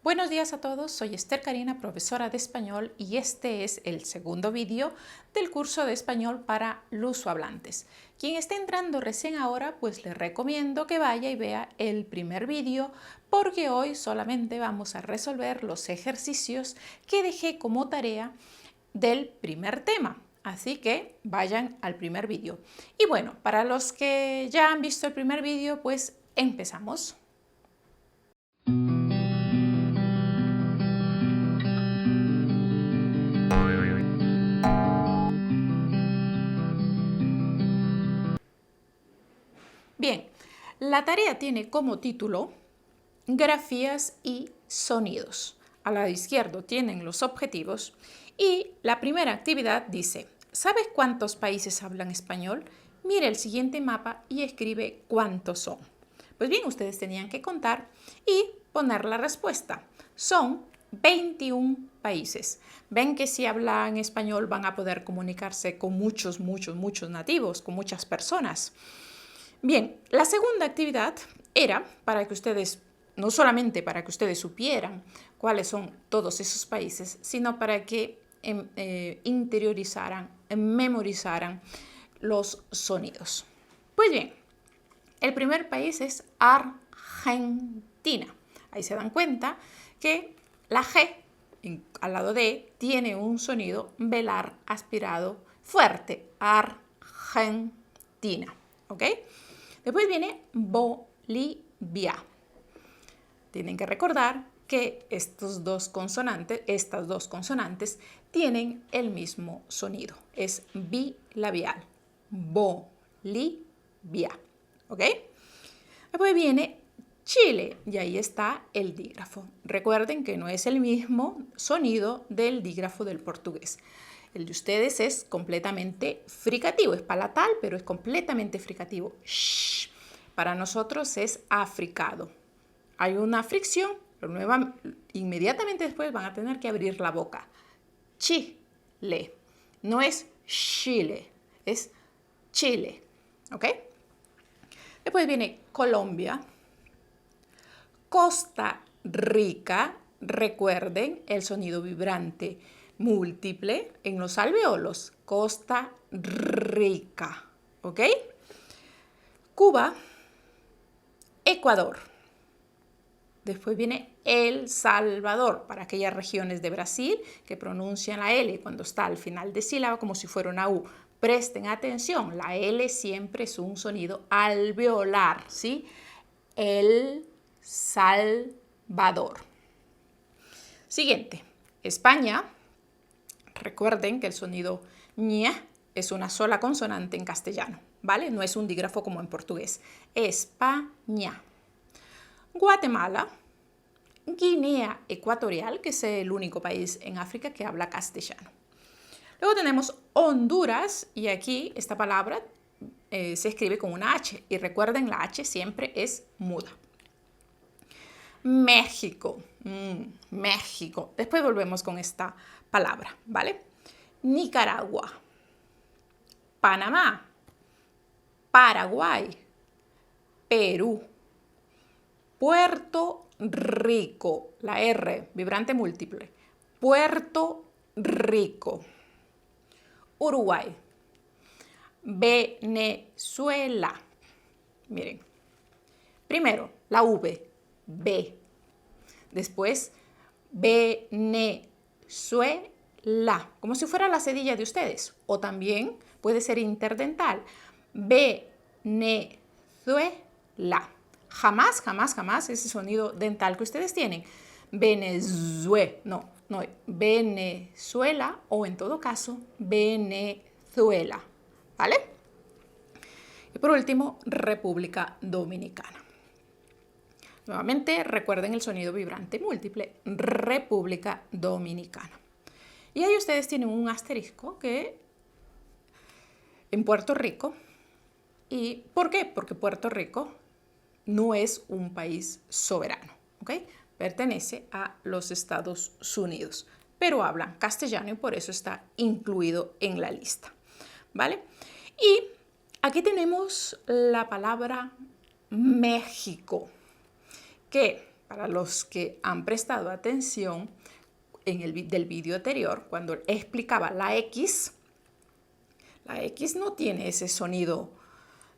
Buenos días a todos, soy Esther Karina, profesora de español y este es el segundo vídeo del curso de español para lusohablantes. Quien esté entrando recién ahora, pues le recomiendo que vaya y vea el primer vídeo porque hoy solamente vamos a resolver los ejercicios que dejé como tarea del primer tema. Así que vayan al primer vídeo. Y bueno, para los que ya han visto el primer vídeo, pues empezamos. Bien, la tarea tiene como título Grafías y sonidos. Al lado izquierdo tienen los objetivos y la primera actividad dice, ¿sabes cuántos países hablan español? Mira el siguiente mapa y escribe cuántos son. Pues bien, ustedes tenían que contar y poner la respuesta. Son 21 países. Ven que si hablan español van a poder comunicarse con muchos nativos, con muchas personas. Bien, la segunda actividad era para que ustedes, no solamente para que ustedes supieran cuáles son todos esos países, sino para que interiorizaran, memorizaran los sonidos. Pues bien, el primer país es Argentina. Ahí se dan cuenta que la G al lado de tiene un sonido velar aspirado fuerte. Argentina. ¿Ok? Después viene Bolivia. Tienen que recordar que estas dos consonantes tienen el mismo sonido. Es bilabial. Bolivia. ¿Ok? Después viene Chile y ahí está el dígrafo. Recuerden que no es el mismo sonido del dígrafo del portugués. El de ustedes es completamente fricativo, es palatal, pero es completamente fricativo. Shh. Para nosotros es africado. Hay una fricción, pero inmediatamente después van a tener que abrir la boca. Chile. No es Chile, es Chile. ¿Ok? Después viene Colombia. Costa Rica. Recuerden el sonido vibrante múltiple en los alveolos. Costa Rica. ¿Ok? Cuba. Ecuador. Después viene El Salvador, para aquellas regiones de Brasil que pronuncian la L cuando está al final de sílaba como si fuera una U. Presten atención, la L siempre es un sonido alveolar, ¿sí? El Salvador. Siguiente, España. Recuerden que el sonido ñ es una sola consonante en castellano, ¿vale? No es un dígrafo como en portugués. España. Guatemala. Guinea Ecuatorial, que es el único país en África que habla castellano. Luego tenemos Honduras y aquí esta palabra se escribe con una H y recuerden la H siempre es muda. México. México. Después volvemos con esta palabra, ¿vale? Nicaragua. Panamá. Paraguay. Perú. Puerto Rico. La R, vibrante múltiple. Puerto Rico. Uruguay. Venezuela. Miren. Primero, la V. B. Después, Venezuela, como si fuera la cedilla de ustedes. O también puede ser interdental. Venezuela. Jamás ese sonido dental que ustedes tienen. No. Venezuela o en todo caso, Venezuela. ¿Vale? Y por último, República Dominicana. Nuevamente, recuerden el sonido vibrante múltiple, República Dominicana. Y ahí ustedes tienen un asterisco que en Puerto Rico. ¿Y por qué? Porque Puerto Rico no es un país soberano, ¿ok? Pertenece a los Estados Unidos, pero hablan castellano y por eso está incluido en la lista, ¿vale? Y aquí tenemos la palabra México, que para los que han prestado atención del vídeo anterior, cuando explicaba la X no tiene ese sonido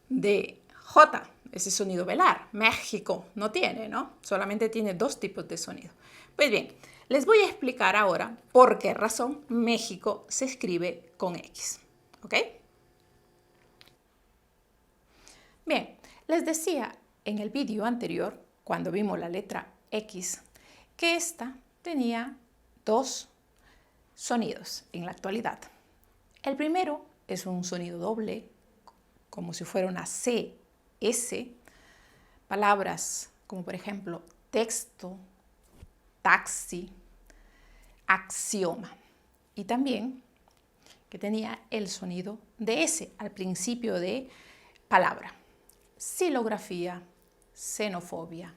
de J, ese sonido velar. México no tiene, ¿no? Solamente tiene dos tipos de sonido. Pues bien, les voy a explicar ahora por qué razón México se escribe con X, ¿ok? Bien, les decía en el vídeo anterior, cuando vimos la letra X, que esta tenía dos sonidos en la actualidad. El primero es un sonido doble, como si fuera una C, S, palabras como por ejemplo texto, taxi, axioma. Y también que tenía el sonido de S al principio de palabra. Silografía, xenofobia,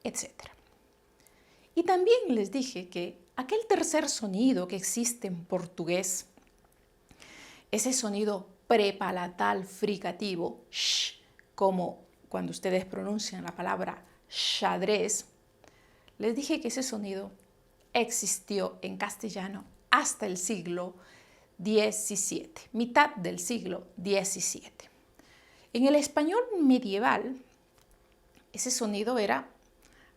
etc. Y también les dije que aquel tercer sonido que existe en portugués, ese sonido prepalatal fricativo, sh, como cuando ustedes pronuncian la palabra xadrez, les dije que ese sonido existió en castellano hasta el siglo XVII, mitad del siglo XVII. En el español medieval, ese sonido era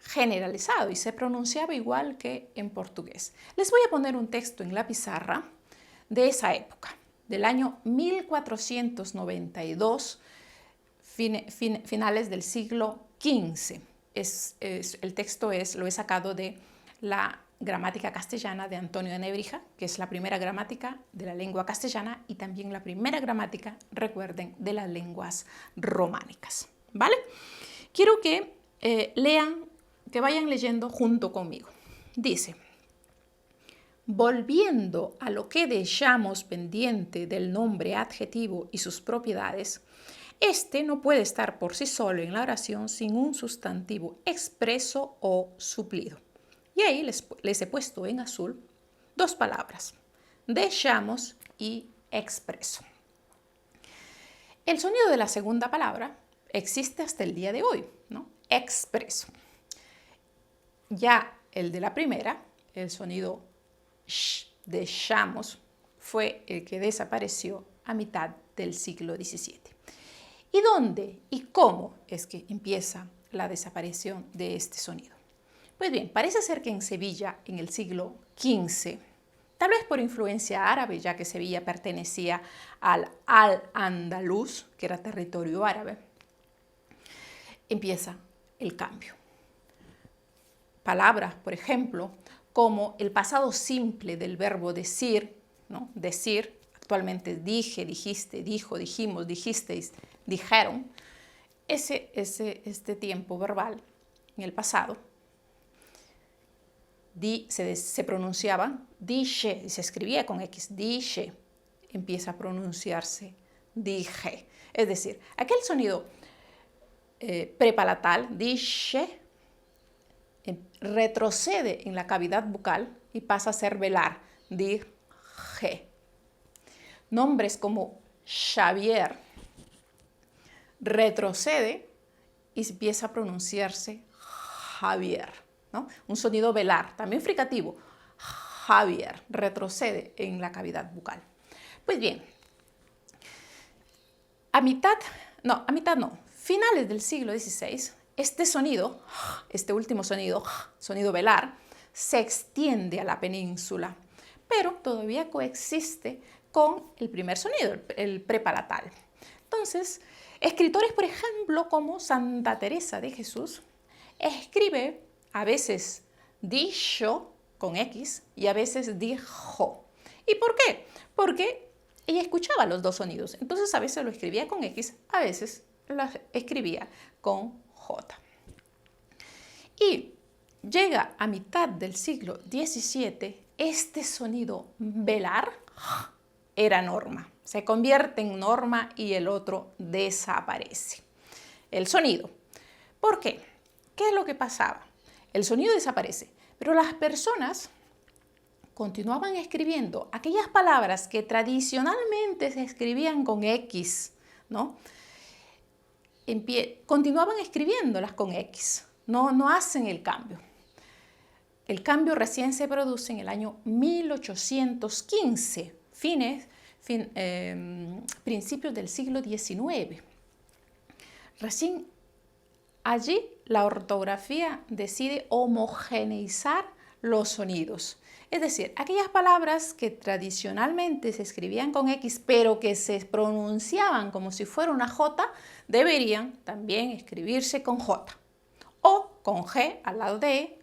generalizado y se pronunciaba igual que en portugués. Les voy a poner un texto en la pizarra de esa época, del año 1492, finales del siglo XV. El texto lo he sacado de la gramática castellana de Antonio de Nebrija, que es la primera gramática de la lengua castellana y también la primera gramática, recuerden, de las lenguas románicas, ¿vale? Quiero que lean, que vayan leyendo junto conmigo. Dice: volviendo a lo que dejamos pendiente del nombre adjetivo y sus propiedades, este no puede estar por sí solo en la oración sin un sustantivo expreso o suplido. Y ahí les he puesto en azul dos palabras: dejamos y expreso. El sonido de la segunda palabra existe hasta el día de hoy, ¿no? Expreso. Ya el de la primera, el sonido sh, dejamos, fue el que desapareció a mitad del siglo XVII. ¿Y dónde y cómo es que empieza la desaparición de este sonido? Pues bien, parece ser que en Sevilla, en el siglo XV, tal vez por influencia árabe, ya que Sevilla pertenecía al Al-Andalus, que era territorio árabe, empieza el cambio. Palabras, por ejemplo, como el pasado simple del verbo decir, ¿no? Decir, actualmente dije, dijiste, dijo, dijimos, dijisteis, dijeron. Este tiempo verbal en el pasado se pronunciaba dije y se escribía con X, dije, empieza a pronunciarse dije. Es decir, aquel sonido prepalatal, dije, retrocede en la cavidad bucal y pasa a ser velar, dije. Nombres como Xavier retrocede y empieza a pronunciarse Javier, ¿no? Un sonido velar, también fricativo. Javier retrocede en la cavidad bucal. Pues bien, finales del siglo XVI, este último sonido, sonido velar, se extiende a la península, pero todavía coexiste con el primer sonido, el prepalatal. Entonces, escritores, por ejemplo, como Santa Teresa de Jesús, escribe a veces dicho con X y a veces dijo. ¿Y por qué? Porque ella escuchaba los dos sonidos. Entonces, a veces lo escribía con X, a veces lo escribía con J. Y llega a mitad del siglo XVII, este sonido velar era norma. Se convierte en norma y el otro desaparece. El sonido. ¿Por qué? ¿Qué es lo que pasaba? El sonido desaparece, pero las personas continuaban escribiendo aquellas palabras que tradicionalmente se escribían con X, ¿no? Continuaban escribiéndolas con X, no hacen el cambio. El cambio recién se produce en el año 1815, principios del siglo XIX. Recién allí la ortografía decide homogeneizar los sonidos. Es decir, aquellas palabras que tradicionalmente se escribían con X, pero que se pronunciaban como si fuera una J, deberían también escribirse con J o con G al lado de E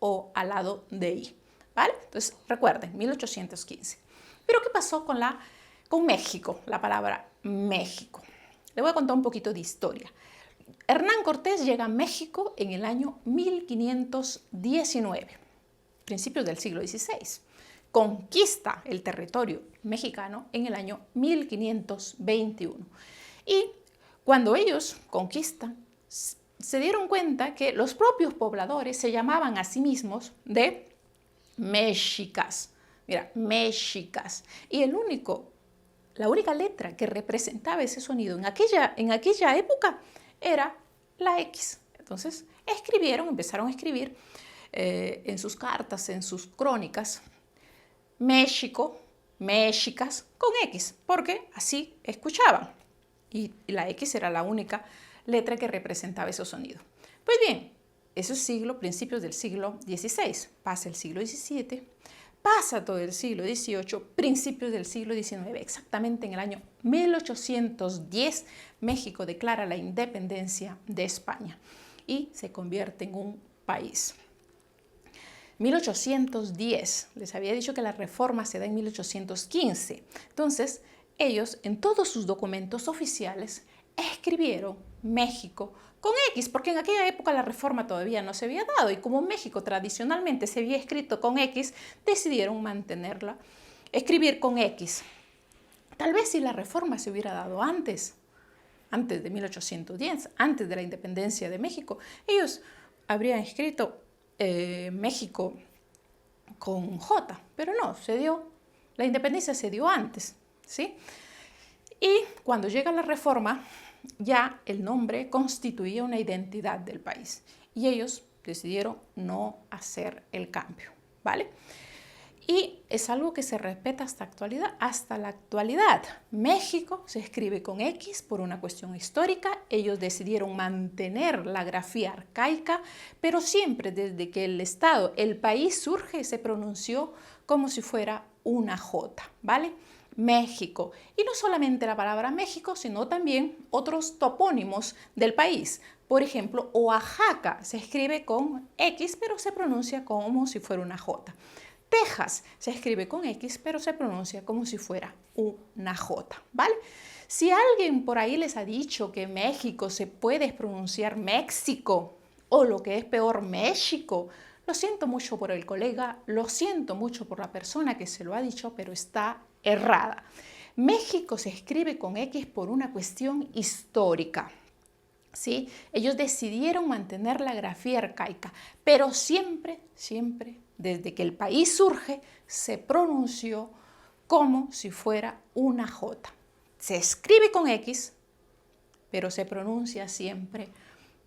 o al lado de I. ¿Vale? Entonces, recuerden, 1815. Pero ¿qué pasó con México? La palabra México. Le voy a contar un poquito de historia. Hernán Cortés llega a México en el año 1519, principios del siglo XVI. Conquista el territorio mexicano en el año 1521. Y cuando ellos conquistan, se dieron cuenta que los propios pobladores se llamaban a sí mismos de mexicas. Mira, mexicas. Y la única letra que representaba ese sonido en aquella época era la X. Entonces empezaron a escribir en sus cartas, en sus crónicas, México, mexicas con X, porque así escuchaban. Y la X era la única letra que representaba ese sonido. Pues bien, eso es principios del siglo XVI. Pasa el siglo XVII, pasa todo el siglo XVIII, principios del siglo XIX. Exactamente en el año 1810, México declara la independencia de España y se convierte en un país. 1810, les había dicho que la reforma se da en 1815. Entonces, ellos en todos sus documentos oficiales escribieron México con X, porque en aquella época la reforma todavía no se había dado y como México tradicionalmente se había escrito con X, decidieron escribir con X. Tal vez si la reforma se hubiera dado antes de 1810, antes de la independencia de México, ellos habrían escrito México con J, pero no, la independencia se dio antes, ¿sí? Y cuando llega la reforma, ya el nombre constituía una identidad del país y ellos decidieron no hacer el cambio, ¿vale? Y es algo que se respeta hasta la actualidad. México se escribe con X por una cuestión histórica. Ellos decidieron mantener la grafía arcaica, pero siempre desde que el país surge, se pronunció como si fuera una J, ¿vale? México. Y no solamente la palabra México, sino también otros topónimos del país. Por ejemplo, Oaxaca se escribe con X, pero se pronuncia como si fuera una J. Texas se escribe con X, pero se pronuncia como si fuera una J, ¿vale? Si alguien por ahí les ha dicho que México se puede pronunciar México, o lo que es peor, México, lo siento mucho por el colega, lo siento mucho por la persona que se lo ha dicho, pero está errada. México se escribe con X por una cuestión histórica, ¿sí? Ellos decidieron mantener la grafía arcaica, pero siempre, desde que el país surge, se pronunció como si fuera una J. Se escribe con X, pero se pronuncia siempre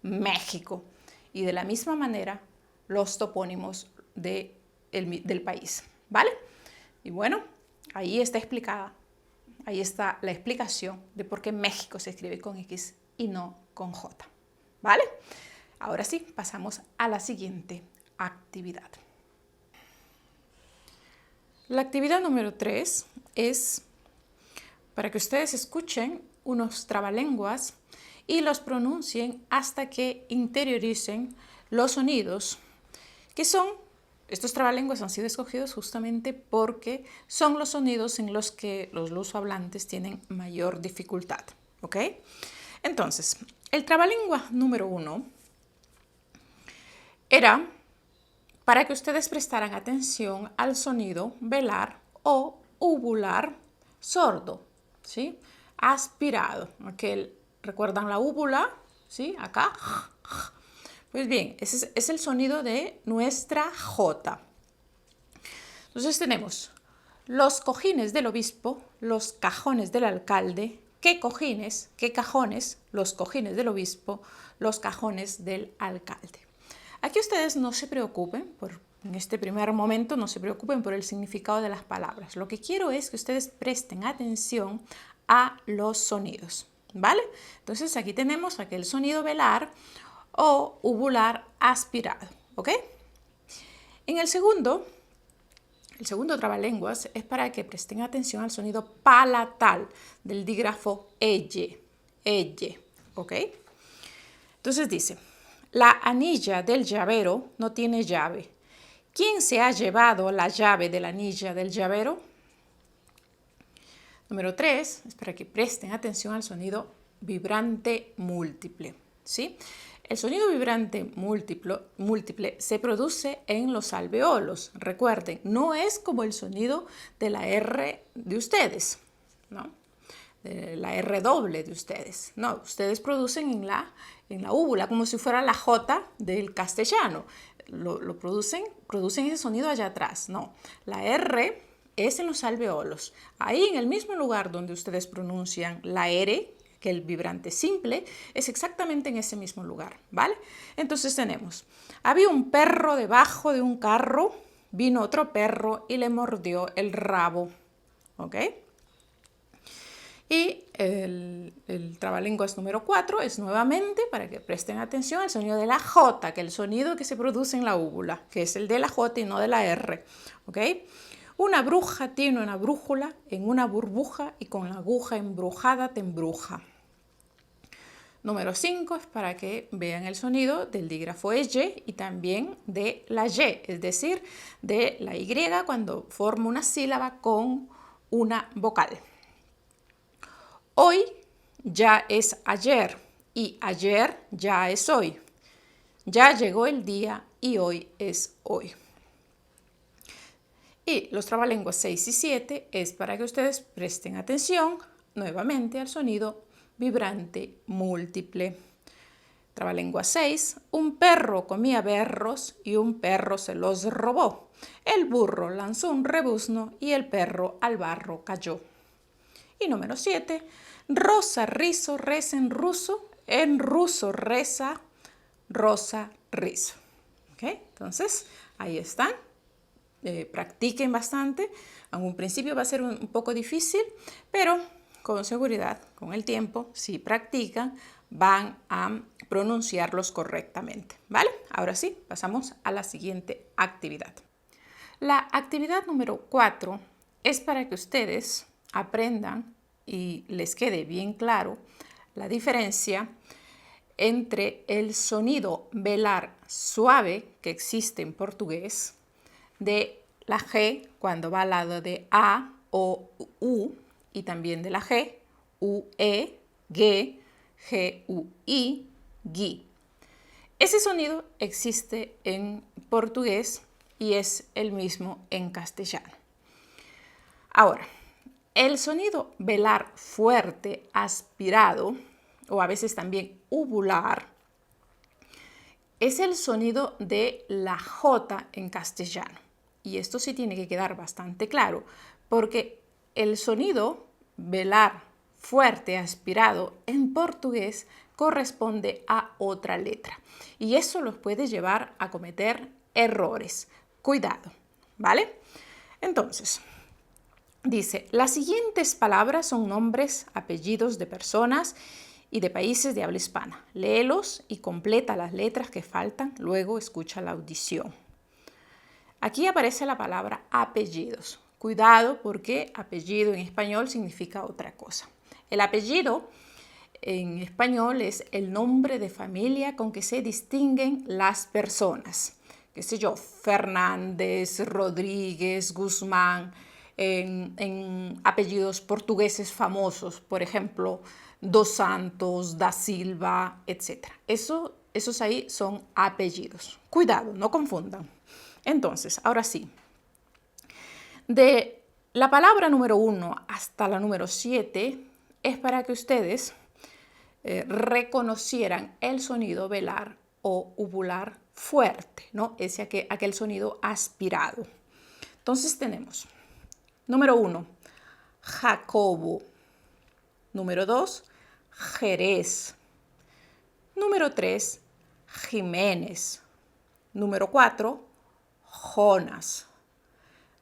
México. Y de la misma manera, los topónimos del país, ¿vale? Y bueno, ahí está la explicación de por qué México se escribe con X y no con J, ¿vale? Ahora sí, pasamos a la siguiente actividad. La actividad número 3 es para que ustedes escuchen unos trabalenguas y los pronuncien hasta que interioricen los sonidos, que estos trabalenguas han sido escogidos justamente porque son los sonidos en los que los lusohablantes tienen mayor dificultad, ¿ok? Entonces, el trabalengua número 1 era para que ustedes prestaran atención al sonido velar o uvular sordo, ¿sí? Aspirado. ¿Recuerdan la úvula? ¿Sí? Acá. Pues bien, ese es el sonido de nuestra J. Entonces tenemos los cojines del obispo, los cajones del alcalde. ¿Qué cojines? ¿Qué cajones? Los cojines del obispo, los cajones del alcalde. Aquí ustedes no se preocupen, en este primer momento no se preocupen por el significado de las palabras. Lo que quiero es que ustedes presten atención a los sonidos, ¿vale? Entonces aquí tenemos aquel sonido velar o uvular aspirado, ¿ok? En el segundo trabalenguas es para que presten atención al sonido palatal del dígrafo eye, ¿ok? Entonces dice, la anilla del llavero no tiene llave. ¿Quién se ha llevado la llave de la anilla del llavero? Número 3 es para que presten atención al sonido vibrante múltiple, ¿sí? El sonido vibrante múltiple se produce en los alveolos. Recuerden, no es como el sonido de la R de ustedes, ¿no? De la R doble de ustedes. No, ustedes producen en la úvula, como si fuera la J del castellano. Lo producen ese sonido allá atrás. No, la R es en los alveolos. Ahí en el mismo lugar donde ustedes pronuncian la R, que el vibrante simple, es exactamente en ese mismo lugar, ¿vale? Entonces tenemos, había un perro debajo de un carro, vino otro perro y le mordió el rabo, ¿ok? Y el trabalenguas número 4 es nuevamente, para que presten atención, al sonido de la J, que es el sonido que se produce en la úvula, que es el de la J y no de la R, ¿ok? Una bruja tiene una brújula en una burbuja y con la aguja embrujada te embruja. Número 5 es para que vean el sonido del dígrafo eye y también de la Y, es decir, de la Y cuando forma una sílaba con una vocal. Hoy ya es ayer y ayer ya es hoy. Ya llegó el día y hoy es hoy. Y los trabalenguas 6 y 7 es para que ustedes presten atención nuevamente al sonido vibrante múltiple. Trabalengua 6. Un perro comía berros y un perro se los robó. El burro lanzó un rebuzno y el perro al barro cayó. Y número 7. Rosa, rizo, reza en ruso reza, rosa, rizo. ¿Ok? Entonces, ahí están. Practiquen bastante. En un principio va a ser un poco difícil, pero con seguridad, con el tiempo, si practican, van a pronunciarlos correctamente, ¿vale? Ahora sí, pasamos a la siguiente actividad. La actividad número 4 es para que ustedes aprendan y les quede bien claro la diferencia entre el sonido velar suave que existe en portugués, de la G cuando va al lado de A o U, y también de la G, U, E, G, G, U, I, GI. Ese sonido existe en portugués y es el mismo en castellano. Ahora, el sonido velar fuerte, aspirado, o a veces también uvular, es el sonido de la J en castellano. Y esto sí tiene que quedar bastante claro, porque el sonido velar fuerte, aspirado, en portugués corresponde a otra letra. Y eso los puede llevar a cometer errores. Cuidado, ¿vale? Entonces, dice, las siguientes palabras son nombres, apellidos de personas y de países de habla hispana. Léelos y completa las letras que faltan, luego escucha la audición. Aquí aparece la palabra apellidos. Cuidado porque apellido en español significa otra cosa. El apellido en español es el nombre de familia con que se distinguen las personas. Qué sé yo, Fernández, Rodríguez, Guzmán, en apellidos portugueses famosos, por ejemplo, Dos Santos, Da Silva, etc. Esos ahí son apellidos. Cuidado, no confundan. Entonces, ahora sí, de la palabra número 1 hasta la número 7 es para que ustedes reconocieran el sonido velar o uvular fuerte, ¿no? Aquel sonido aspirado. Entonces tenemos, número 1, Jacobo. Número 2, Jerez. Número 3, Jiménez. Número 4, Jonas.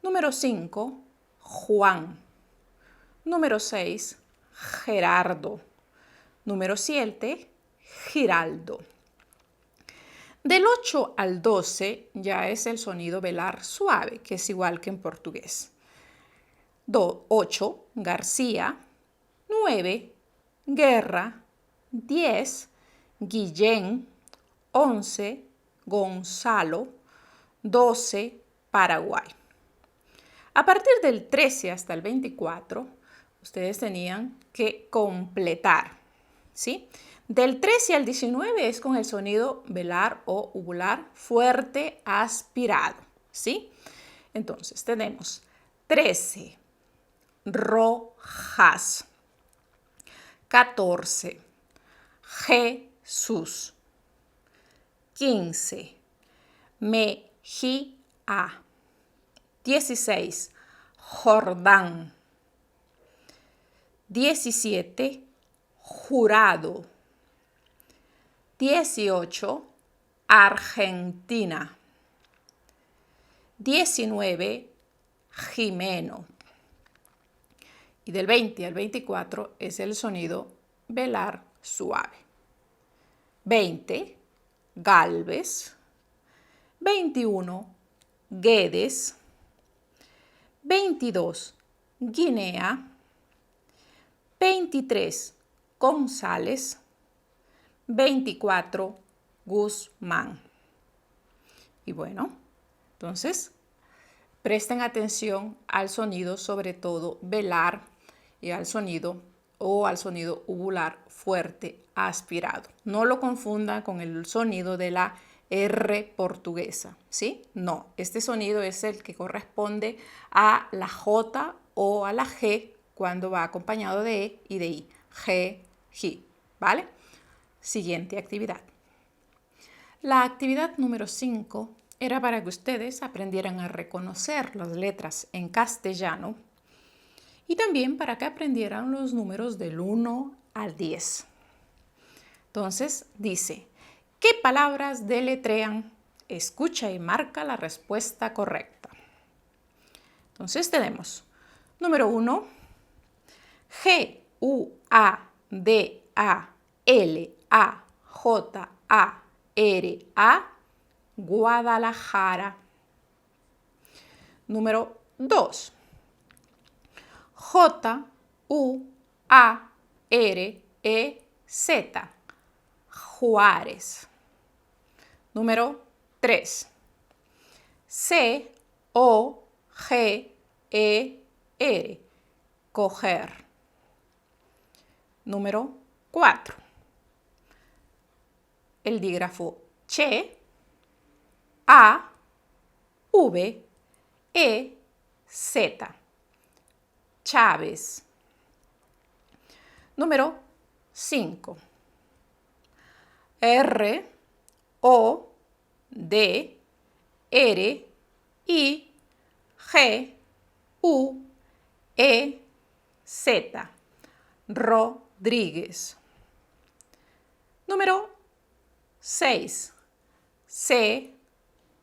Número 5, Juan. Número 6, Gerardo. Número 7, Giraldo. Del 8 al 12 ya es el sonido velar suave, que es igual que en portugués. 8, García. 9, Guerra. 10, Guillén. 11, Gonzalo. 12, Paraguay. A partir del 13 hasta el 24, ustedes tenían que completar, ¿sí? Del 13 al 19 es con el sonido velar o uvular fuerte aspirado, ¿sí? Entonces tenemos 13, Rojas. 14, Jesús. 15, Mejía. 16, Jordán. 17, Jurado. 18, Argentina. 19, Jimeno. Y del 20 al 24 es el sonido velar suave. 20, Galvez. 21, Guedes. 22, Guinea. 23, González. 24, Guzmán. Y bueno, entonces presten atención al sonido, sobre todo velar, y al sonido uvular fuerte aspirado. No lo confundan con el sonido de la R portuguesa, ¿sí? No, este sonido es el que corresponde a la J o a la G cuando va acompañado de E y de I. G, G, ¿vale? Siguiente actividad. La actividad número 5 era para que ustedes aprendieran a reconocer las letras en castellano y también para que aprendieran los números del 1 al 10. Entonces dice, ¿qué palabras deletrean? Escucha y marca la respuesta correcta. Entonces tenemos, número 1, Guadalajara, Guadalajara. Número 2, Juarez, Juárez. Número 3, Coger, coger. Número 4, el dígrafo Che, A, V, E, Z. Chávez. Número 5, R, O, D, R, I, G, U, E, Z. Rodríguez. Número 6, C,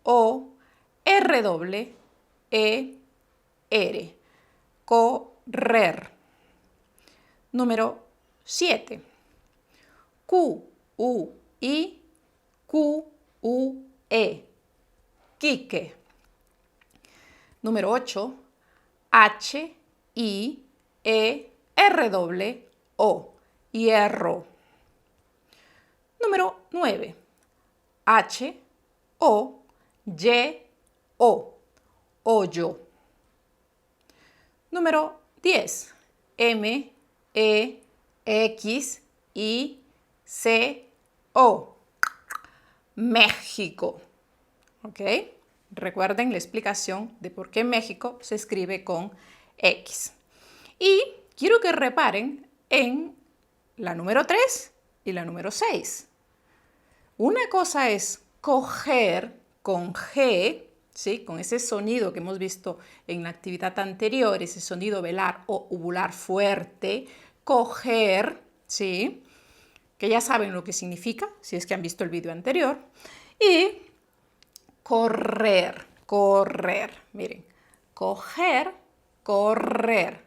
O, R, E, R. Correr. Número 7, Q, U, I, Q, U, E. Quique. Número 8, H, I, E, R, O. Hierro. Número 9, H, O, Y, O. Hoyo. Número 10, M, E, X, I, C, O. México. ¿Ok? Recuerden la explicación de por qué México se escribe con X. Y quiero que reparen en la número 3 y la número 6. Una cosa es coger con G, ¿sí? Con ese sonido que hemos visto en la actividad anterior, ese sonido velar o uvular fuerte, coger, ¿sí? que ya saben lo que significa, si es que han visto el video anterior. Y correr, correr. Miren, coger, correr,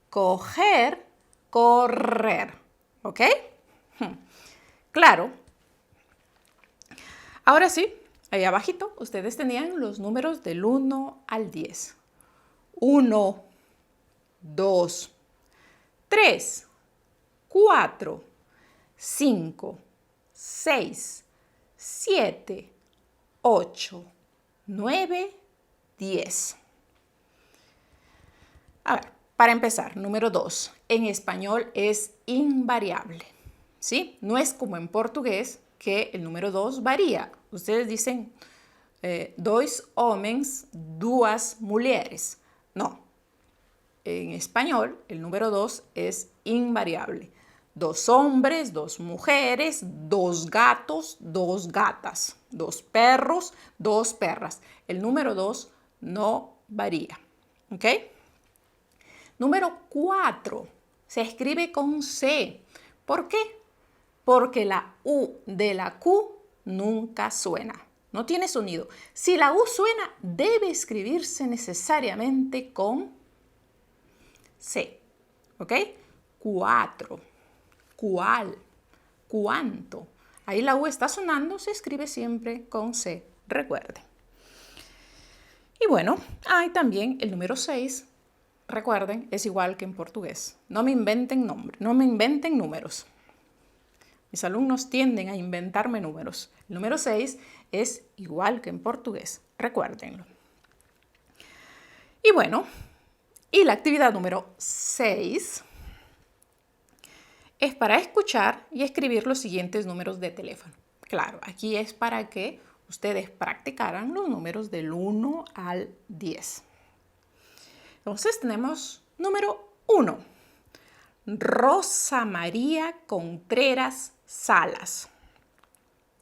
coger, correr. ¿Ok? Claro. Ahora sí, ahí abajito ustedes tenían los números del 1 al 10. 1, 2, 3, 4, 5, 6, 7, 8, 9, 10. A ver, para empezar, número 2. En español es invariable, ¿sí? No es como en portugués que el número 2 varía. Ustedes dicen dois homens, duas mulheres. No. En español, el número 2 es invariable. 2 hombres, 2 mujeres, 2 gatos, 2 gatas, 2 perros, 2 perras. El número 2 no varía. ¿Ok? Número 4 se escribe con C. ¿Por qué? Porque la U de la Q nunca suena. No tiene sonido. Si la U suena, debe escribirse necesariamente con C. ¿Ok? 4. ¿Cuál? ¿Cuánto? Ahí la U está sonando, se escribe siempre con C. Recuerden. Y bueno, hay también el número 6. Recuerden, es igual que en portugués. No me inventen nombres, no me inventen números. Mis alumnos tienden a inventarme números. El número 6 es igual que en portugués. Recuérdenlo. Y bueno, y la actividad número 6 es para escuchar y escribir los siguientes números de teléfono. Claro, aquí es para que ustedes practicaran los números del 1 al 10. Entonces tenemos número 1. Rosa María Contreras Salas.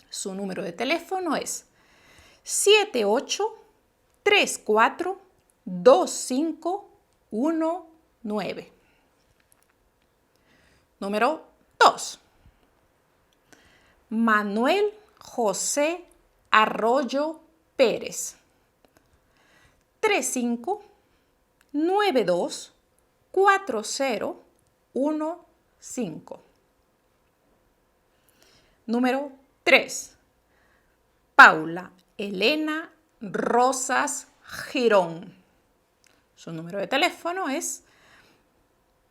Su número de teléfono es 78342519. Número 2. Manuel José Arroyo Pérez. 35924015. Número 3. Paula Elena Rosas Girón. Su número de teléfono es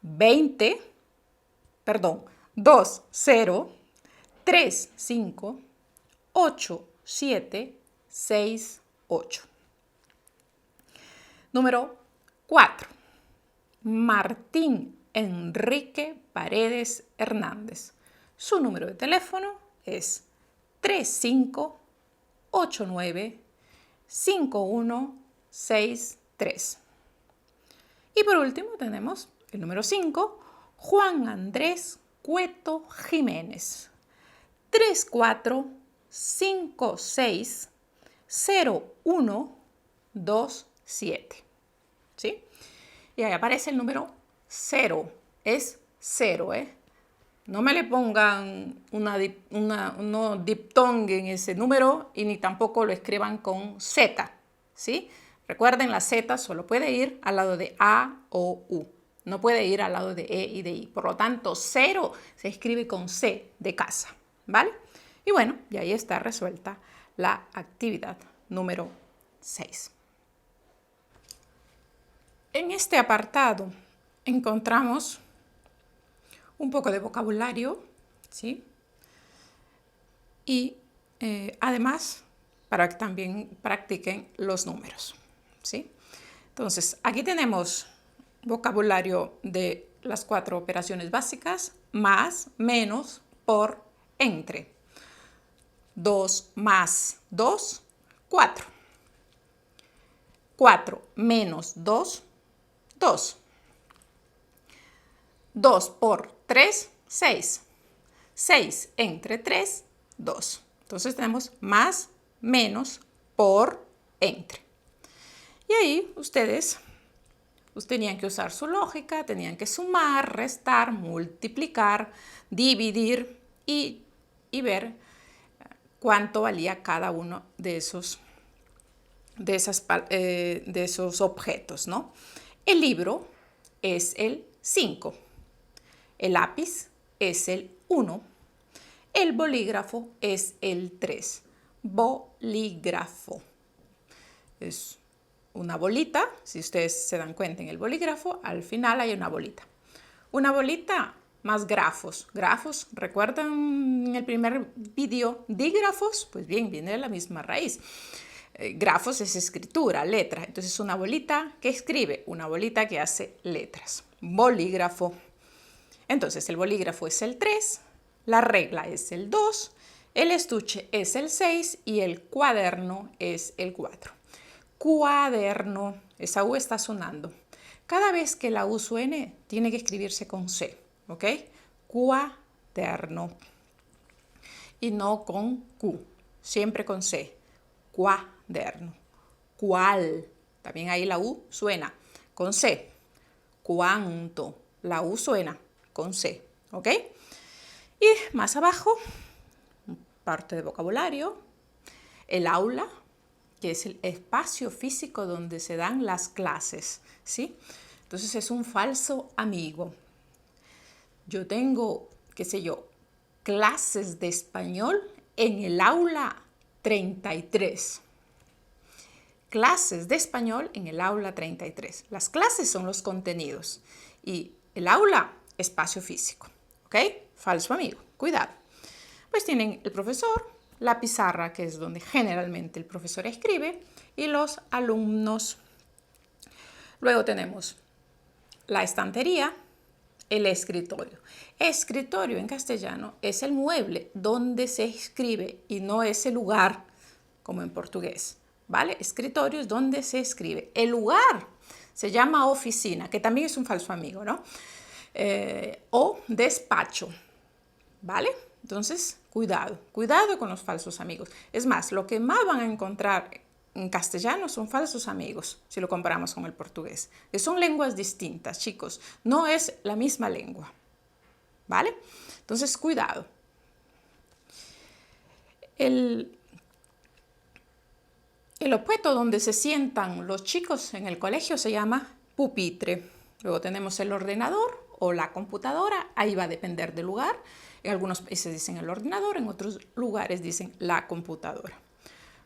20358768. Número 4. Martín Enrique Paredes Hernández. Su número de teléfono es 35895163. Y por último tenemos el número 5, Juan Andrés Cueto Jiménez. 34560127. ¿Sí? Y ahí aparece el número 0. Es 0, ¿eh? No me le pongan un diptongo en ese número y ni tampoco lo escriban con Z, ¿sí? Recuerden, la Z solo puede ir al lado de A o U. No puede ir al lado de E y de I. Por lo tanto, 0 se escribe con C de casa, ¿vale? Y bueno, y ahí está resuelta la actividad número 6. En este apartado encontramos un poco de vocabulario, ¿sí? Y además, para que también practiquen los números, ¿sí? Entonces, aquí tenemos vocabulario de las 4 operaciones básicas: más, menos, por, entre. 2 más 2, 4. 4 menos 2, 2. 2 por 3, 6. 6 entre 3, 2. Entonces tenemos más, menos, por, entre. Y ahí ustedes tenían que usar su lógica, tenían que sumar, restar, multiplicar, dividir y ver cuánto valía cada uno de esos objetos, ¿no? El libro es el 5, el lápiz es el 1, el bolígrafo es el 3. Bolígrafo es una bolita, si ustedes se dan cuenta en el bolígrafo, al final hay una bolita. Una bolita más grafos. Grafos, ¿recuerdan en el primer vídeo dígrafos? Pues bien, viene de la misma raíz. Grafos es escritura, letra. Entonces una bolita que escribe, una bolita que hace letras. Bolígrafo. Entonces el bolígrafo es el 3, la regla es el 2, el estuche es el 6 y el cuaderno es el 4. Cuaderno, esa U está sonando. Cada vez que la U suene, tiene que escribirse con C, ¿ok? Cuaderno. Y no con Q, siempre con C. Cuaderno. ¿Cuál? También ahí la U suena con C. ¿Cuánto? La U suena con C, ¿ok? Y más abajo, parte de vocabulario, el aula, que es el espacio físico donde se dan las clases, ¿sí? Entonces es un falso amigo. Yo tengo, qué sé yo, clases de español en el aula 33. Clases de español en el aula 33. Las clases son los contenidos y el aula, espacio físico, ¿ok? Falso amigo, cuidado. Pues tienen el profesor, la pizarra, que es donde generalmente el profesor escribe, y los alumnos. Luego tenemos la estantería, el escritorio. Escritorio en castellano es el mueble donde se escribe y no es el lugar como en portugués, ¿vale? Escritorio es donde se escribe. El lugar se llama oficina, que también es un falso amigo, ¿no? O despacho, ¿vale? Entonces, cuidado con los falsos amigos. Es más, lo que más van a encontrar en castellano son falsos amigos, si lo comparamos con el portugués. Que son lenguas distintas, chicos. No es la misma lengua, ¿vale? Entonces, cuidado. El objeto donde se sientan los chicos en el colegio se llama pupitre. Luego tenemos el ordenador o la computadora, ahí va a depender del lugar. En algunos países dicen el ordenador, en otros lugares dicen la computadora.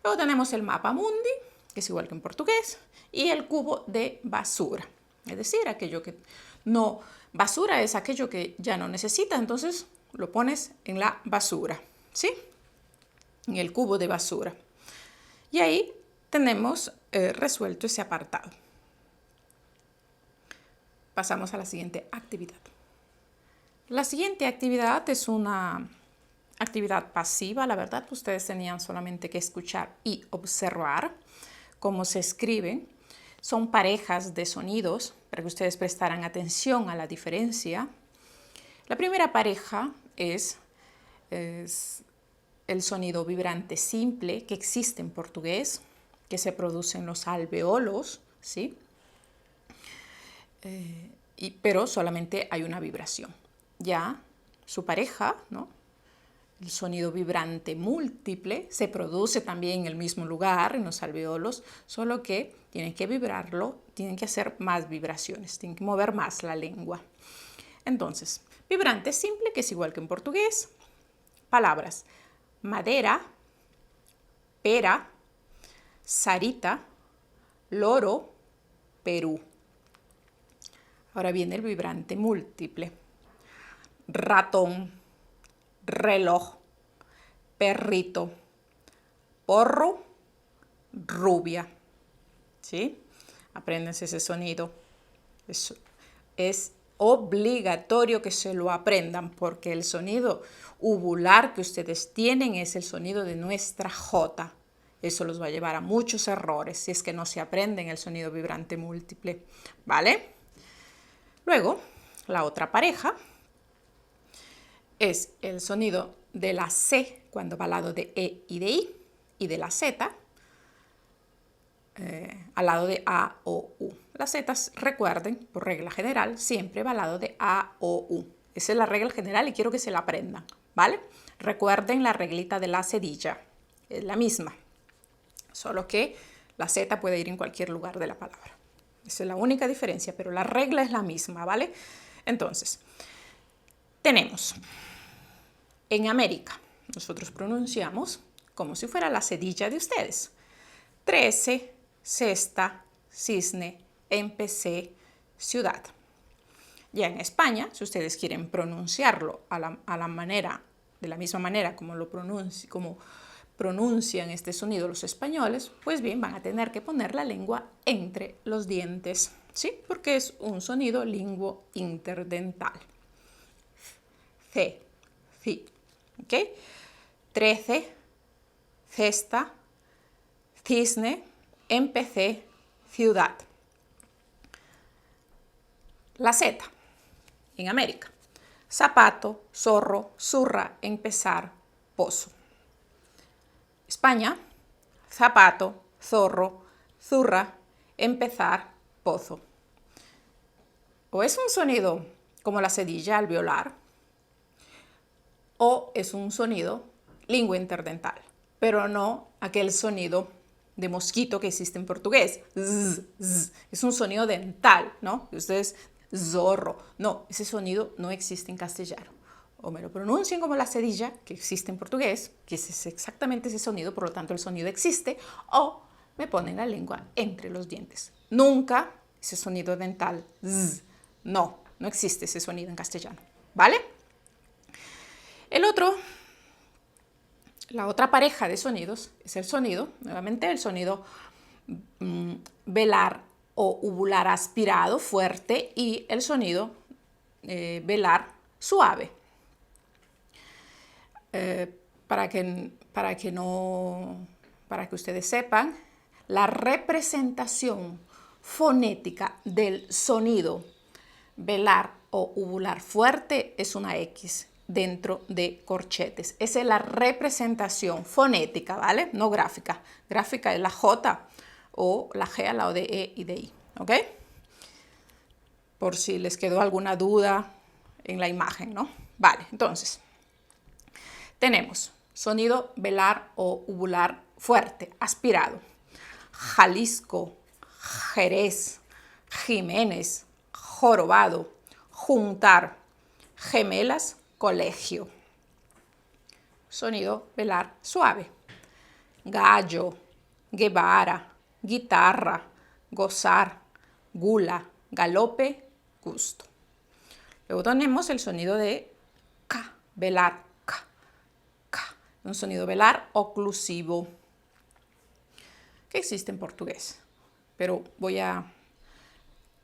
Luego tenemos el mapa mundi, que es igual que en portugués, y el cubo de basura. Es decir, aquello que no, basura es aquello que ya no necesitas, entonces lo pones en la basura, ¿sí? En el cubo de basura. Y ahí tenemos resuelto ese apartado. Pasamos a la siguiente actividad. La siguiente actividad es una actividad pasiva, la verdad. Ustedes tenían solamente que escuchar y observar cómo se escriben. Son parejas de sonidos para que ustedes prestaran atención a la diferencia. La primera pareja es el sonido vibrante simple que existe en portugués, que se produce en los alveolos, ¿sí? Pero solamente hay una vibración. Ya su pareja, ¿no? El sonido vibrante múltiple se produce también en el mismo lugar, en los alveolos, solo que tienen que vibrarlo, tienen que hacer más vibraciones, tienen que mover más la lengua. Entonces, vibrante simple, que es igual que en portugués. Palabras: madera, pera, sarita, loro, Perú. Ahora viene el vibrante múltiple. Ratón, reloj, perrito, porro, rubia. ¿Sí? Apréndanse ese sonido. Es obligatorio que se lo aprendan porque el sonido uvular que ustedes tienen es el sonido de nuestra J. Eso los va a llevar a muchos errores si es que no se aprenden el sonido vibrante múltiple, ¿vale? Luego, la otra pareja es el sonido de la C cuando va al lado de E y de I, y de la Z al lado de A o U. Las Z, recuerden, por regla general, siempre va al lado de A o U. Esa es la regla general y quiero que se la aprendan, ¿vale? Recuerden la reglita de la cedilla, es la misma, solo que la Z puede ir en cualquier lugar de la palabra. Esa es la única diferencia, pero la regla es la misma, ¿vale? Entonces, tenemos en América, nosotros pronunciamos como si fuera la cedilla de ustedes. 13, cesta, cisne, empecé, ciudad. Ya en España, si ustedes quieren pronunciarlo de la misma manera como pronuncian este sonido los españoles, pues bien, van a tener que poner la lengua entre los dientes, ¿sí? Porque es un sonido lingüo interdental. C, ci, ¿ok? 13, cesta, cisne, empecé, ciudad. La Z, en América. Zapato, zorro, zurra, empezar, pozo. España, zapato, zorro, zurra, empezar, pozo. O es un sonido como la cedilla alveolar, o es un sonido lingüe interdental, pero no aquel sonido de mosquito que existe en portugués. Z, z. Es un sonido dental, ¿no? Ustedes, zorro. No, ese sonido no existe en castellano. O me lo pronuncian como la cedilla, que existe en portugués, que es exactamente ese sonido, por lo tanto el sonido existe, o me ponen la lengua entre los dientes. Nunca ese sonido dental. Z. No existe ese sonido en castellano, ¿vale? La otra pareja de sonidos es el sonido, nuevamente el sonido velar o uvular aspirado, fuerte, y el sonido velar suave. Para que ustedes sepan, la representación fonética del sonido velar o uvular fuerte es una X dentro de corchetes. Esa es la representación fonética, ¿vale? No gráfica. Gráfica es la J o la G al lado de E y de I, ¿ok? Por si les quedó alguna duda en la imagen, ¿no? Vale, entonces, tenemos sonido velar o uvular fuerte, aspirado. Jalisco, Jerez, Jiménez, jorobado, juntar, gemelas, colegio. Sonido velar suave. Gallo, Guevara, guitarra, gozar, gula, galope, gusto. Luego tenemos el sonido de K, velar, K, K. Un sonido velar oclusivo que existe en portugués. Pero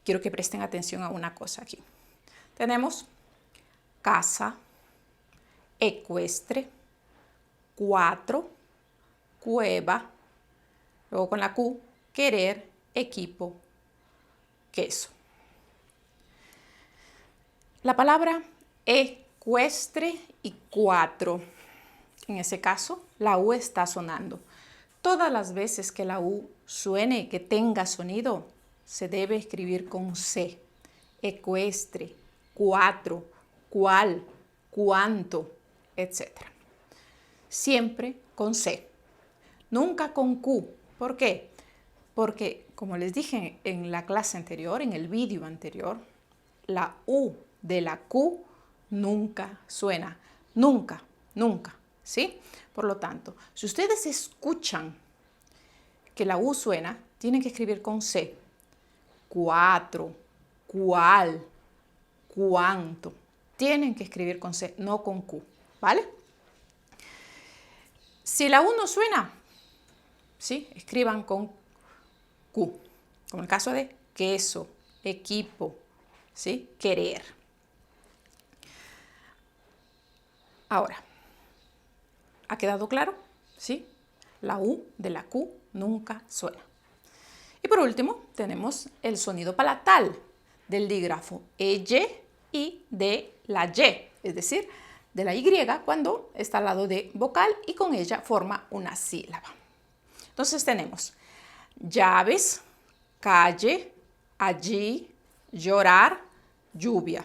quiero que presten atención a una cosa aquí. Tenemos casa, ecuestre, cuatro, cueva, luego con la Q, querer, equipo, queso. La palabra ecuestre y cuatro, en ese caso, la U está sonando. Todas las veces que la U suene y que tenga sonido, se debe escribir con C. Ecuestre, cuatro, cuál, cuánto, etc. Siempre con C. Nunca con Q. ¿Por qué? Porque, como les dije en la clase anterior, en el vídeo anterior, la U de la Q nunca suena. Nunca, nunca. ¿Sí? Por lo tanto, si ustedes escuchan que la U suena, tienen que escribir con C. Cuatro, cuál, cuánto. Tienen que escribir con C, no con Q. ¿Vale? Si la U no suena, ¿sí? Escriban con Q. Como el caso de queso, equipo, ¿sí? Querer. Ahora, ¿ha quedado claro? ¿Sí? La U de la Q nunca suena. Y por último, tenemos el sonido palatal del dígrafo EY y de la Y, es decir, de la Y cuando está al lado de vocal y con ella forma una sílaba. Entonces tenemos llaves, calle, allí, llorar, lluvia.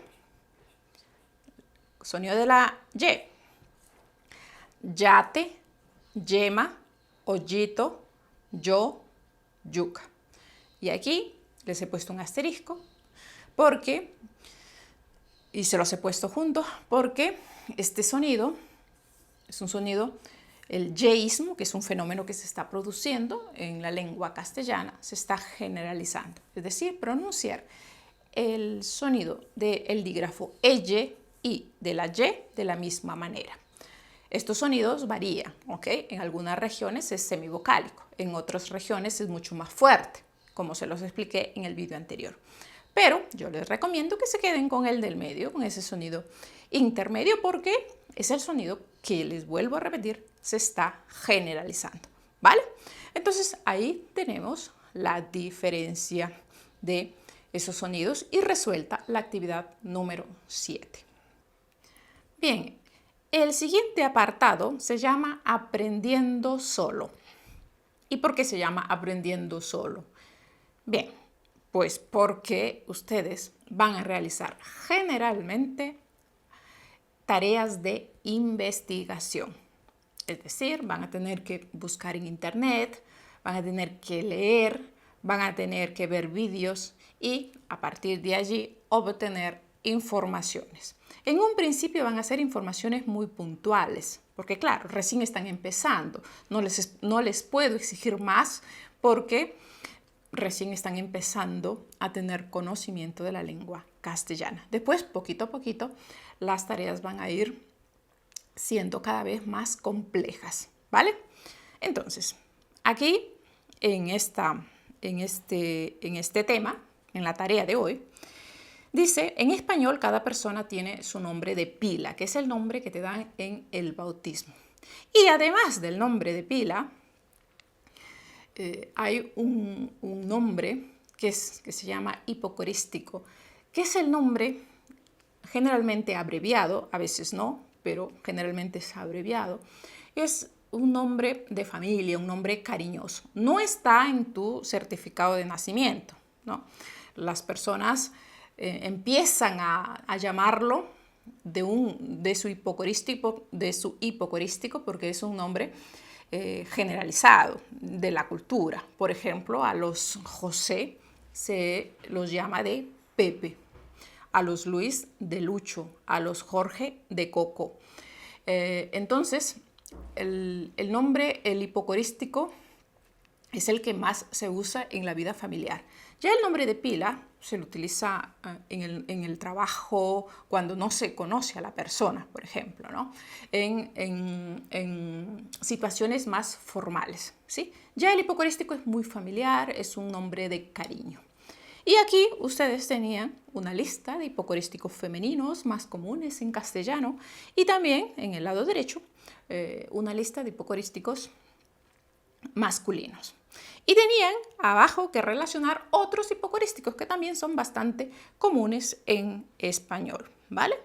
Sonido de la Y. yate, yema, ollito, yo, yuca. Y aquí les he puesto un asterisco porque, y se los he puesto juntos, porque este sonido es un sonido, el yeísmo, que es un fenómeno que se está produciendo en la lengua castellana, se está generalizando. Es decir, pronunciar el sonido del dígrafo eye y de la y de la misma manera. Estos sonidos varían, ¿ok? En algunas regiones es semivocálico, en otras regiones es mucho más fuerte, como se los expliqué en el vídeo anterior. Pero yo les recomiendo que se queden con el del medio, con ese sonido intermedio, porque es el sonido que, les vuelvo a repetir, se está generalizando, ¿vale? Entonces ahí tenemos la diferencia de esos sonidos y resuelta la actividad número 7. Bien, el siguiente apartado se llama Aprendiendo Solo. ¿Y por qué se llama Aprendiendo Solo? Bien, pues porque ustedes van a realizar generalmente tareas de investigación. Es decir, van a tener que buscar en internet, van a tener que leer, van a tener que ver vídeos y a partir de allí obtener informaciones. En un principio van a ser informaciones muy puntuales, porque claro, recién están empezando. No les puedo exigir más porque recién están empezando a tener conocimiento de la lengua castellana. Después, poquito a poquito, las tareas van a ir siendo cada vez más complejas, ¿vale? Entonces, aquí en este tema, en la tarea de hoy, dice, en español cada persona tiene su nombre de pila, que es el nombre que te dan en el bautismo. Y además del nombre de pila, hay un nombre que se llama hipocorístico, que es el nombre generalmente abreviado, a veces no, pero generalmente es abreviado. Es un nombre de familia, un nombre cariñoso. No está en tu certificado de nacimiento, ¿no? Las personas empiezan a llamarlo de su hipocorístico porque es un nombre generalizado de la cultura. Por ejemplo, a los José se los llama de Pepe, a los Luis de Lucho, a los Jorge de Coco. Entonces, el nombre, el hipocorístico, es el que más se usa en la vida familiar. Ya el nombre de pila se lo utiliza en el trabajo cuando no se conoce a la persona, por ejemplo, ¿no? En situaciones más formales, ¿sí? Ya el hipocorístico es muy familiar, es un nombre de cariño. Y aquí ustedes tenían una lista de hipocorísticos femeninos más comunes en castellano y también en el lado derecho una lista de hipocorísticos masculinos. Y tenían abajo que relacionar otros hipocorísticos que también son bastante comunes en español, ¿vale?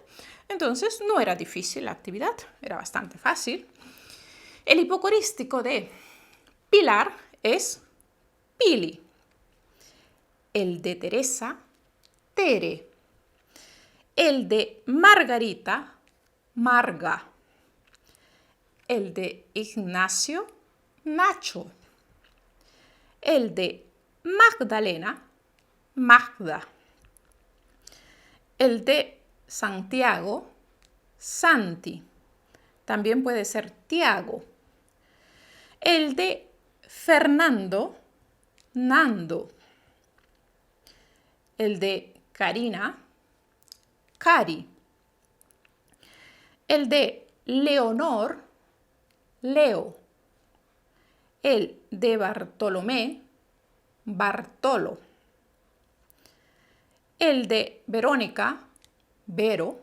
Entonces no era difícil la actividad, era bastante fácil. El hipocorístico de Pilar es Pili. El de Teresa, Tere. El de Margarita, Marga. El de Ignacio, Nacho. El de Magdalena, Magda. El de Santiago, Santi. También puede ser Tiago. El de Fernando, Nando. El de Karina, Cari. El de Leonor, Leo. El de Bartolomé, Bartolo. El de Verónica, Vero.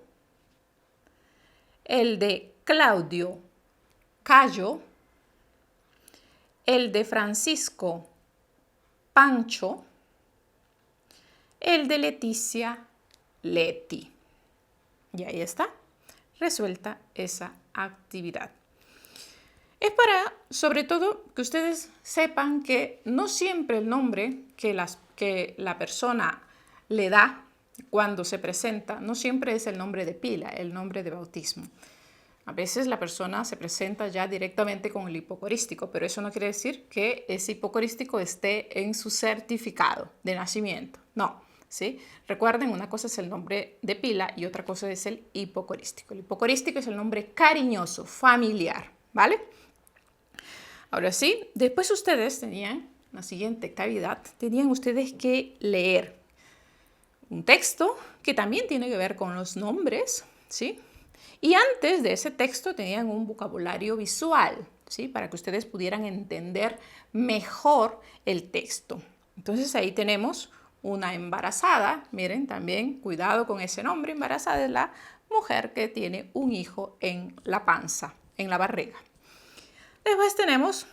El de Claudio, Cayo. El de Francisco, Pancho. El de Leticia, Leti. Y ahí está, resuelta esa actividad. Es para, sobre todo, que ustedes sepan que no siempre el nombre que la persona le da cuando se presenta, no siempre es el nombre de pila, el nombre de bautismo. A veces la persona se presenta ya directamente con el hipocorístico, pero eso no quiere decir que ese hipocorístico esté en su certificado de nacimiento. No, ¿sí? Recuerden, una cosa es el nombre de pila y otra cosa es el hipocorístico. El hipocorístico es el nombre cariñoso, familiar, ¿vale? Ahora sí, después ustedes tenían, la siguiente actividad, tenían ustedes que leer un texto que también tiene que ver con los nombres, ¿sí? Y antes de ese texto tenían un vocabulario visual, ¿sí? Para que ustedes pudieran entender mejor el texto. Entonces ahí tenemos una embarazada. Miren, también cuidado con ese nombre. Embarazada es la mujer que tiene un hijo en la panza, en la barriga. Después tenemos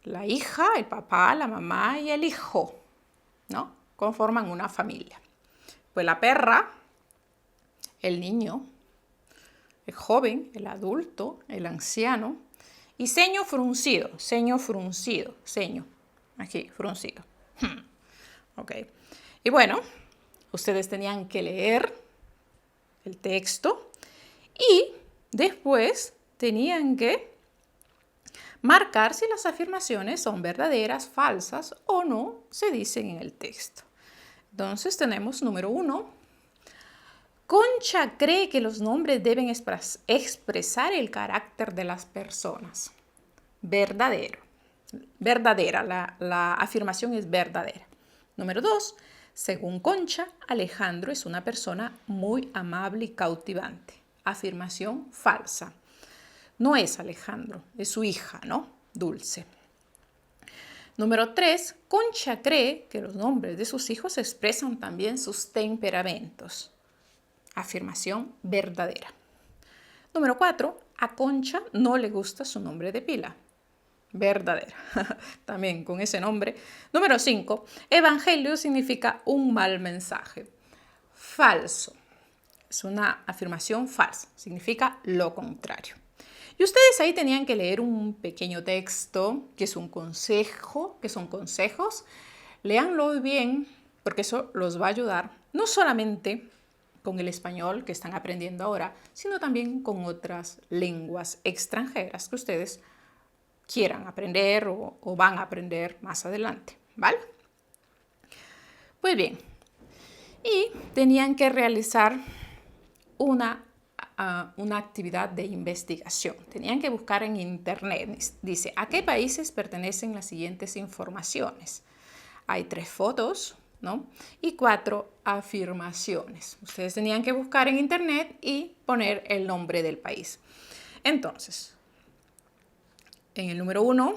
la hija, el papá, la mamá y el hijo, ¿no? Conforman una familia. Pues la perra, el niño, el joven, el adulto, el anciano y ceño fruncido, ceño, aquí fruncido. Ok. Y bueno, ustedes tenían que leer el texto y después tenían que marcar si las afirmaciones son verdaderas, falsas o no se dicen en el texto. Entonces tenemos número 1. Concha cree que los nombres deben expresar el carácter de las personas. Verdadero. Verdadera, la afirmación es verdadera. Número 2. Según Concha, Alejandro es una persona muy amable y cautivante. Afirmación falsa. No es Alejandro, es su hija, ¿no? Dulce. Número 3. Concha cree que los nombres de sus hijos expresan también sus temperamentos. Afirmación verdadera. Número 4. A Concha no le gusta su nombre de pila. Verdadera. También con ese nombre. Número 5. Evangelio significa un mal mensaje. Falso. Es una afirmación falsa. Significa lo contrario. Y ustedes ahí tenían que leer un pequeño texto que es un consejo, que son consejos. Léanlo bien porque eso los va a ayudar no solamente con el español que están aprendiendo ahora, sino también con otras lenguas extranjeras que ustedes quieran aprender o van a aprender más adelante, ¿vale? Pues bien, y tenían que realizar una actividad de investigación. Tenían que buscar en internet. Dice, ¿a qué países pertenecen las siguientes informaciones? Hay 3 fotos, ¿no? Y 4 afirmaciones. Ustedes tenían que buscar en internet y poner el nombre del país. Entonces, en el número 1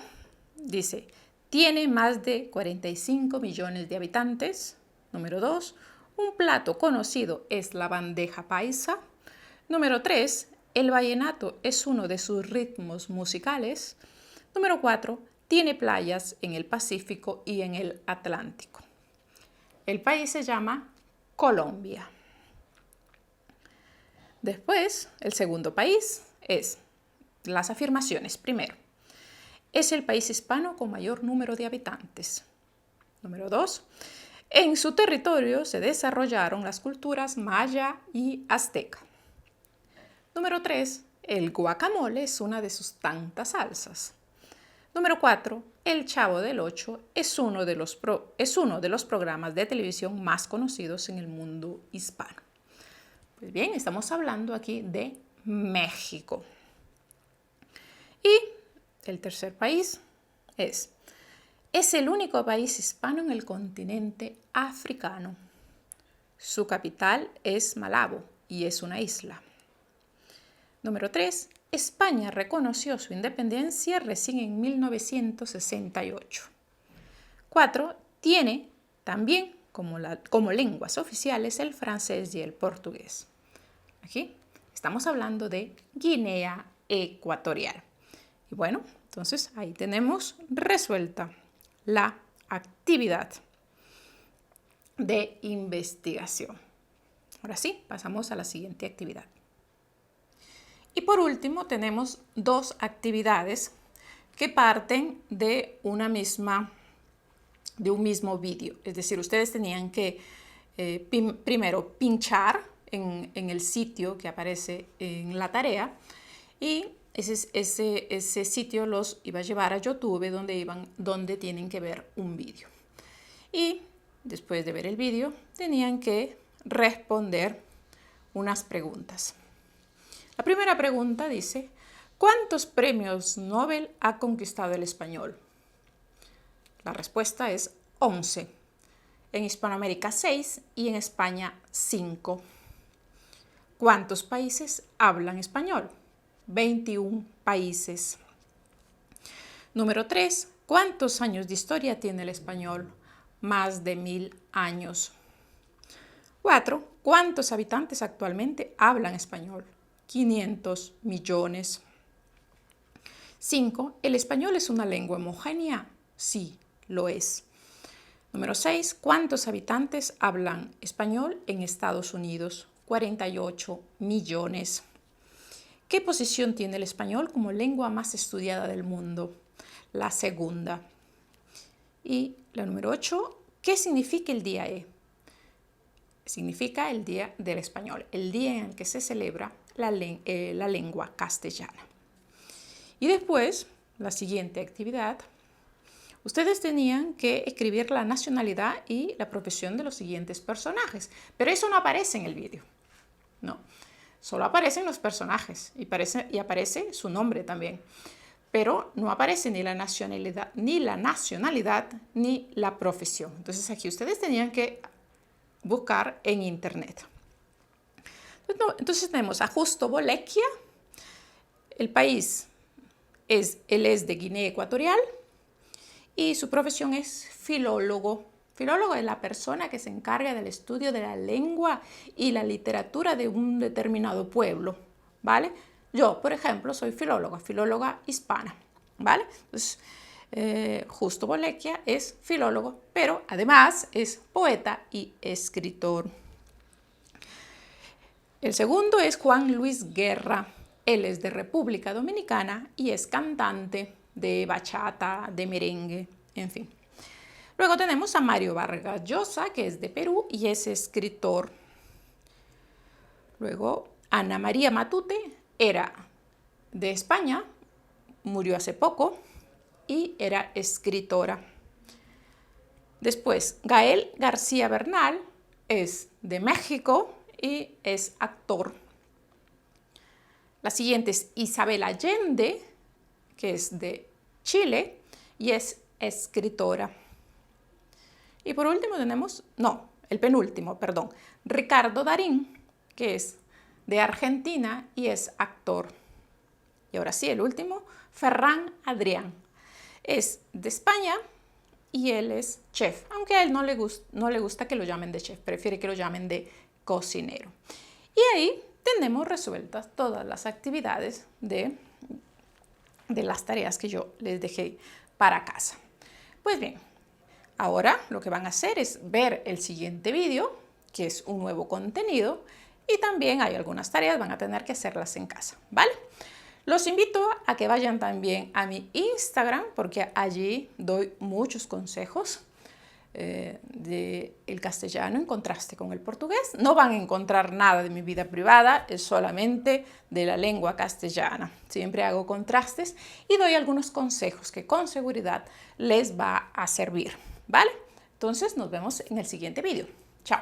dice, tiene más de 45 millones de habitantes. Número 2, un plato conocido es la bandeja paisa. Número 3, el vallenato es uno de sus ritmos musicales. Número 4, tiene playas en el Pacífico y en el Atlántico. El país se llama Colombia. Después, el segundo país es las afirmaciones. Primero, es el país hispano con mayor número de habitantes. Número 2, en su territorio se desarrollaron las culturas maya y azteca. Número 3, el guacamole es una de sus tantas salsas. Número 4, El Chavo del Ocho es uno de los programas de televisión más conocidos en el mundo hispano. Pues bien, estamos hablando aquí de México. Y el tercer país es el único país hispano en el continente africano. Su capital es Malabo y es una isla. Número 3. España reconoció su independencia recién en 1968. 4. Tiene también como lenguas oficiales el francés y el portugués. Aquí estamos hablando de Guinea Ecuatorial. Y bueno, entonces ahí tenemos resuelta la actividad de investigación. Ahora sí, pasamos a la siguiente actividad. Y por último tenemos 2 actividades que parten de un mismo vídeo. Es decir, ustedes tenían que primero pinchar en el sitio que aparece en la tarea y ese sitio los iba a llevar a YouTube donde tienen que ver un vídeo. Y después de ver el vídeo tenían que responder unas preguntas. La primera pregunta dice: ¿cuántos premios Nobel ha conquistado el español? La respuesta es 11. En Hispanoamérica 6 y en España 5. ¿Cuántos países hablan español? 21 países. Número 3. ¿Cuántos años de historia tiene el español? Más de 1000 años. 4. ¿Cuántos habitantes actualmente hablan español? 500 millones. 5. ¿El español es una lengua homogénea? Sí, lo es. Número 6. ¿Cuántos habitantes hablan español en Estados Unidos? 48 millones. ¿Qué posición tiene el español como lengua más estudiada del mundo? La segunda. Y la número 8. ¿Qué significa el día E? Significa el Día del Español, el día en el que se celebra la lengua castellana. Y después, la siguiente actividad, ustedes tenían que escribir la nacionalidad y la profesión de los siguientes personajes, pero eso no aparece en el vídeo, no, solo aparecen los personajes y aparece su nombre también, pero no aparece ni la nacionalidad ni la profesión. Entonces aquí ustedes tenían que buscar en internet. Entonces tenemos a Justo Bolecchia, el país él es de Guinea Ecuatorial y su profesión es filólogo. Filólogo es la persona que se encarga del estudio de la lengua y la literatura de un determinado pueblo, ¿vale? Yo, por ejemplo, soy filóloga hispana, ¿vale? Entonces, Justo Bolecchia es filólogo, pero además es poeta y escritor. El segundo es Juan Luis Guerra. Él es de República Dominicana y es cantante de bachata, de merengue, en fin. Luego tenemos a Mario Vargas Llosa, que es de Perú y es escritor. Luego, Ana María Matute era de España, murió hace poco y era escritora. Después, Gael García Bernal es de México y es actor. La siguiente es Isabel Allende, que es de Chile y es escritora. Y por último tenemos, el penúltimo, perdón, Ricardo Darín, que es de Argentina y es actor. Y ahora sí, el último, Ferran Adrià. Es de España y él es chef, aunque a él no le gusta que lo llamen de chef, prefiere que lo llamen de cocinero. Y ahí tenemos resueltas todas las actividades de las tareas que yo les dejé para casa. Pues bien, ahora lo que van a hacer es ver el siguiente vídeo, que es un nuevo contenido, y también hay algunas tareas, van a tener que hacerlas en casa, ¿vale? Los invito a que vayan también a mi Instagram, porque allí doy muchos consejos del castellano en contraste con el portugués. No van a encontrar nada de mi vida privada, es solamente de la lengua castellana. Siempre hago contrastes y doy algunos consejos que con seguridad les va a servir, ¿vale? Entonces nos vemos en el siguiente vídeo. Chao.